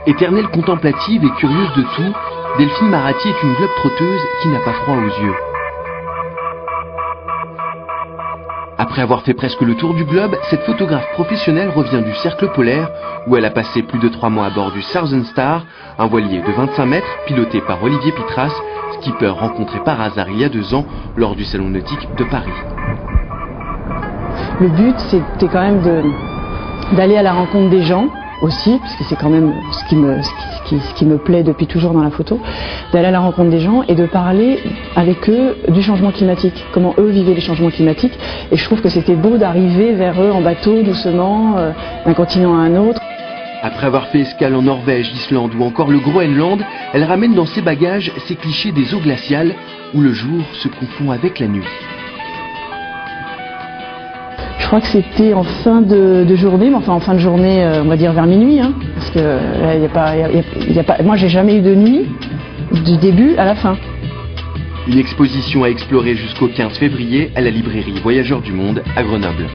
Éternelle contemplative et curieuse de tout, Delphine Marati est une globe-trotteuse qui n'a pas froid aux yeux. Après avoir fait presque le tour du globe, cette photographe professionnelle revient du cercle polaire où elle a passé plus de 3 mois à bord du Southern Star, un voilier de 25 mètres piloté par Olivier Pitras, skipper rencontré par hasard il y a 2 ans lors du Salon nautique de Paris. Le but, c'était quand même d'aller à la rencontre des gens aussi, parce que c'est quand même ce qui me plaît depuis toujours dans la photo, d'aller à la rencontre des gens et de parler avec eux du changement climatique, comment eux vivaient les changements climatiques. Et je trouve que c'était beau d'arriver vers eux en bateau, doucement, d'un continent à un autre. Après avoir fait escale en Norvège, Islande ou encore le Groenland, elle ramène dans ses bagages ses clichés des eaux glaciales où le jour se confond avec la nuit. Je crois que c'était en fin de journée, mais enfin en fin de journée, on va dire vers minuit, hein, parce que y a pas, moi j'ai jamais eu de nuit du début à la fin. Une exposition à explorer jusqu'au 15 février à la librairie Voyageurs du Monde à Grenoble.